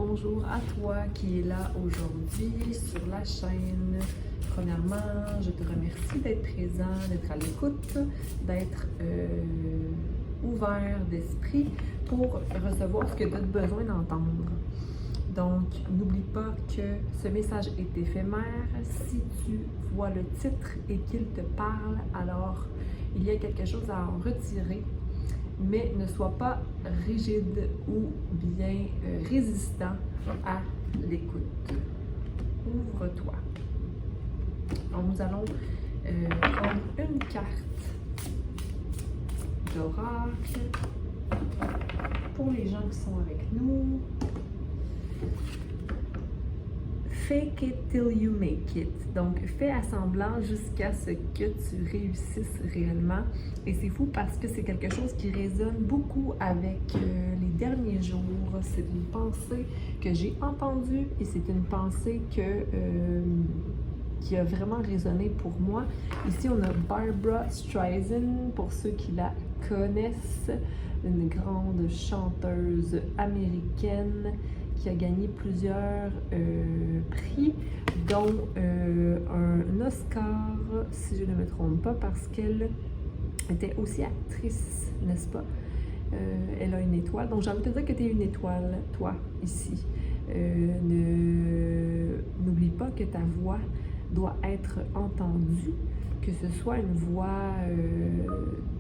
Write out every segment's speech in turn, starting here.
bonjour à toi qui est là aujourd'hui sur la chaîne. Premièrement, je te remercie d'être présent, d'être à l'écoute, d'être ouvert d'esprit pour recevoir ce que tu as besoin d'entendre. Donc, n'oublie pas que ce message est éphémère. Si tu vois le titre et qu'il te parle, alors il y a quelque chose à en retirer. Mais ne sois pas rigide ou bien résistant à l'écoute. Ouvre-toi. Donc, nous allons prendre une carte d'oracle pour les gens qui sont avec nous. Fake it till you make it. Donc, fais assemblant jusqu'à ce que tu réussisses réellement. Et c'est fou parce que c'est quelque chose qui résonne beaucoup avec les derniers jours. C'est une pensée que j'ai entendue et c'est une pensée qui a vraiment résonné pour moi. Ici, on a Barbra Streisand, pour ceux qui la connaissent, une grande chanteuse américaine qui a gagné plusieurs prix, dont un Oscar, si je ne me trompe pas, parce qu'elle était aussi actrice, n'est-ce pas? Elle a une étoile. Donc, j'ai envie de te dire que tu es une étoile, toi, ici. N'oublie pas que ta voix doit être entendue, que ce soit une voix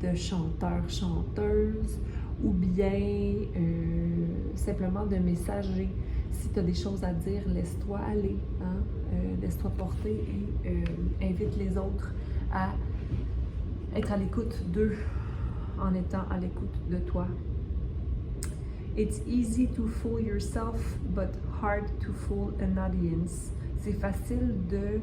de chanteur, chanteuse, ou bien simplement de messager. Si tu as des choses à dire, laisse-toi aller, hein? Laisse-toi porter et invite les autres à être à l'écoute d'eux en étant à l'écoute de toi. It's easy to fool yourself, but hard to fool an audience. C'est facile de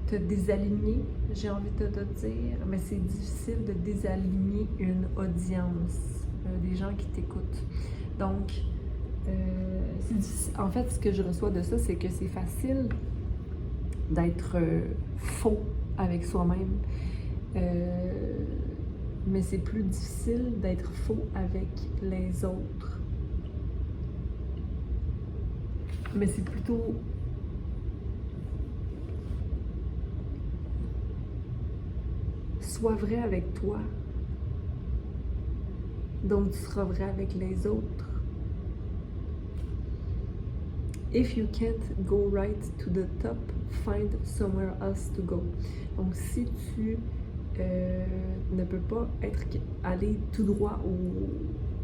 te désaligner, j'ai envie de te dire, mais c'est difficile de désaligner une audience, des gens qui t'écoutent. Donc, c'est difficile. En fait, ce que je reçois de ça, c'est que c'est facile d'être faux avec soi-même, mais c'est plus difficile d'être faux avec les autres. Mais c'est plutôt sois vrai avec toi, donc tu seras vrai avec les autres. If you can't go right to the top, find somewhere else to go. Donc si tu ne peux pas aller tout droit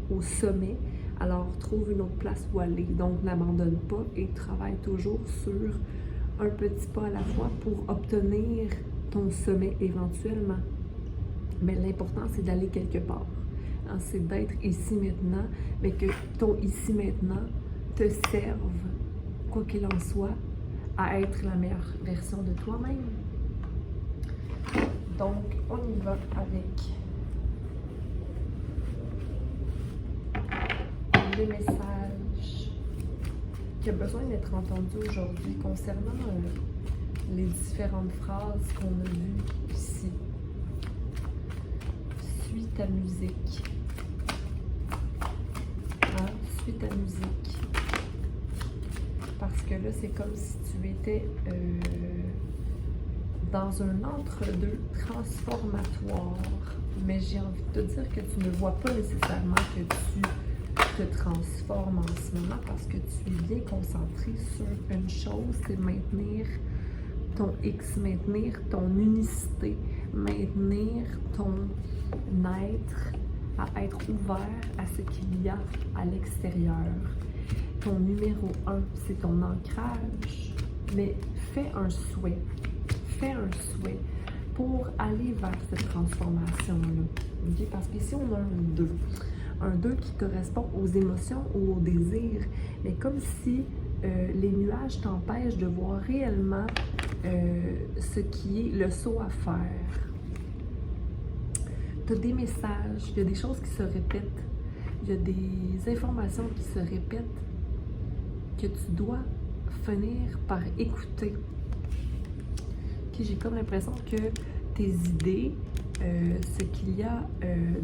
au sommet, alors trouve une autre place où aller. Donc n'abandonne pas et travaille toujours sur un petit pas à la fois pour obtenir ton sommet éventuellement. Mais l'important, c'est d'aller quelque part. Hein, c'est d'être ici maintenant, mais que ton ici maintenant te serve, quoi qu'il en soit, à être la meilleure version de toi-même. Donc, on y va avec les messages qui ont besoin d'être entendus aujourd'hui concernant les différentes phrases qu'on a vues ici. Suis ta musique. Hein? Suis ta musique. Parce que là, c'est comme si tu étais dans un entre-deux transformatoire. Mais j'ai envie de te dire que tu ne vois pas nécessairement que tu te transformes en ce moment parce que tu es bien concentré sur une chose, c'est maintenir ton X, maintenir ton unicité, maintenir ton être, à être ouvert à ce qu'il y a à l'extérieur. Ton numéro 1, c'est ton ancrage, mais fais un souhait pour aller vers cette transformation-là. Okay? Parce qu'ici, on a un 2 qui correspond aux émotions ou aux désirs, mais comme si les nuages t'empêchent de voir réellement ce qui est le saut à faire. Tu as des messages, il y a des choses qui se répètent, il y a des informations qui se répètent que tu dois finir par écouter. Okay, j'ai comme l'impression que tes idées, ce qu'il y a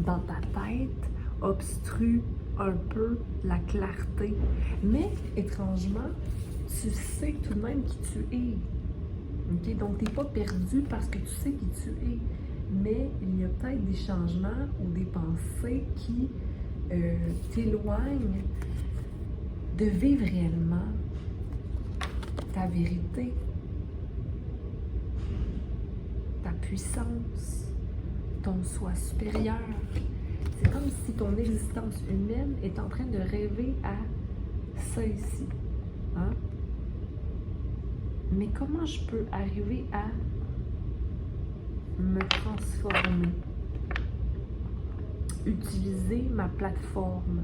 dans ta tête obstrue un peu la clarté. Mais étrangement, tu sais tout de même qui tu es. Okay? Donc, tu n'es pas perdu parce que tu sais qui tu es. Mais il y a peut-être des changements ou des pensées qui t'éloignent de vivre réellement ta vérité, ta puissance, ton soi supérieur. C'est comme si ton existence humaine est en train de rêver à ça ici. Hein? Mais comment je peux arriver à me transformer? Utiliser ma plateforme,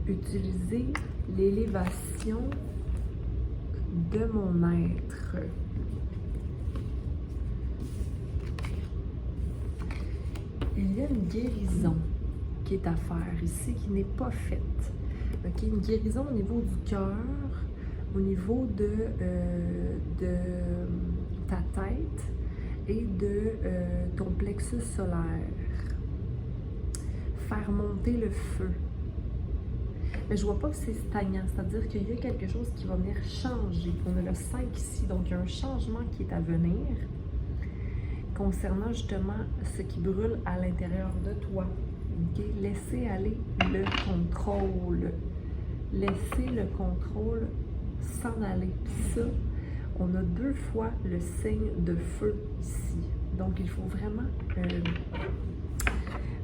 utiliser l'élévation de mon être. Il y a une guérison qui est à faire ici, qui n'est pas faite. Okay? Une guérison au niveau du cœur, au niveau de ta tête et de ton plexus solaire. Faire monter le feu. Mais je vois pas que c'est stagnant, c'est-à-dire qu'il y a quelque chose qui va venir changer. On a le 5 ici, donc il y a un changement qui est à venir concernant justement ce qui brûle à l'intérieur de toi. Okay? Laissez aller le contrôle. Laissez le contrôle s'en aller. Puis ça, on a 2 fois le signe de feu ici. Donc il faut vraiment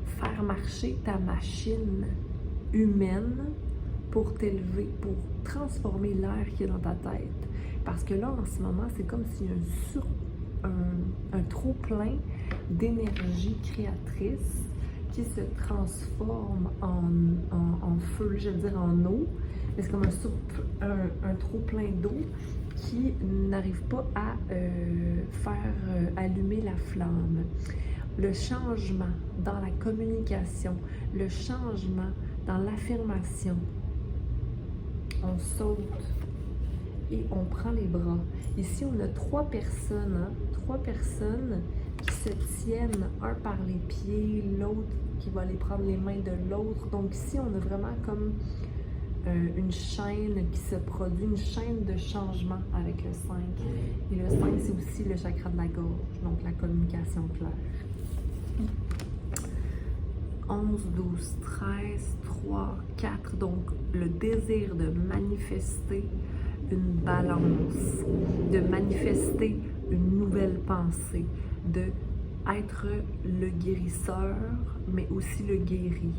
faire marcher ta machine humaine pour t'élever, pour transformer l'air qui est dans ta tête. Parce que là, en ce moment, c'est comme s'il y a un trop-plein d'énergie créatrice qui se transforme en feu, je veux dire en eau. Mais c'est comme un trop-plein d'eau qui n'arrive pas à faire allumer la flamme. Le changement dans la communication, le changement dans l'affirmation. On saute et on prend les bras. Ici, on a 3 personnes, hein? 3 personnes qui se tiennent, un par les pieds, l'autre qui va aller prendre les mains de l'autre. Donc ici, on a vraiment comme une chaîne qui se produit, une chaîne de changement avec le 5. Et le 5, c'est aussi le chakra de la gorge, donc la communication claire. 11, 12, 13, 3, 4, donc le désir de manifester une balance, de manifester une nouvelle pensée, de être le guérisseur, mais aussi le guéri.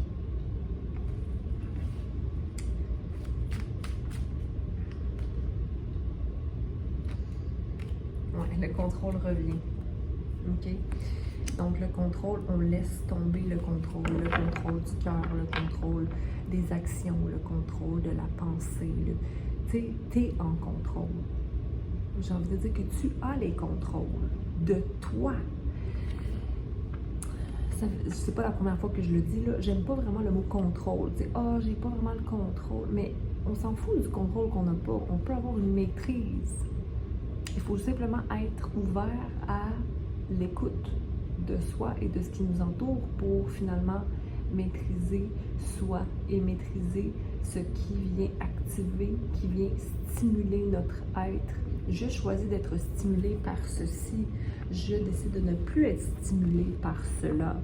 Ouais, le contrôle revient. OK? Donc, le contrôle, on laisse tomber le contrôle du cœur, le contrôle des actions, le contrôle de la pensée. Tu sais, t'es en contrôle. J'ai envie de dire que tu as les contrôles de toi. C'est pas la première fois que je le dis, là. J'aime pas vraiment le mot contrôle. Tu sais, j'ai pas vraiment le contrôle. Mais on s'en fout du contrôle qu'on n'a pas. On peut avoir une maîtrise. Il faut simplement être ouvert à l'écoute de soi et de ce qui nous entoure pour finalement maîtriser soi et maîtriser ce qui vient activer, qui vient stimuler notre être. Je choisis d'être stimulé par ceci. Je décide de ne plus être stimulé par cela.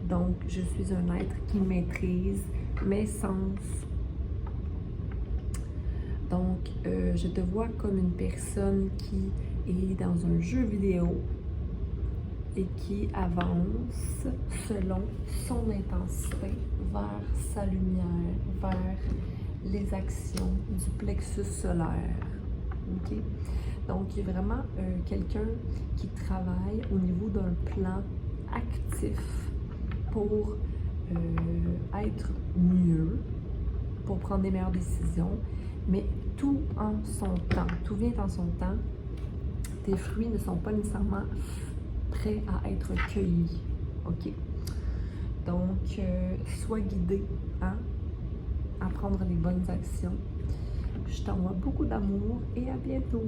Donc, je suis un être qui maîtrise mes sens. Donc, je te vois comme une personne qui est dans un jeu vidéo et qui avance selon son intensité vers sa lumière, vers les actions du plexus solaire. Okay? Donc, il y a vraiment quelqu'un qui travaille au niveau d'un plan actif pour être mieux, pour prendre des meilleures décisions, mais tout en son temps. Tout vient en son temps. Tes fruits ne sont pas nécessairement prêts à être cueillis. OK? Donc, sois guidé à prendre les bonnes actions. Je t'envoie beaucoup d'amour et à bientôt!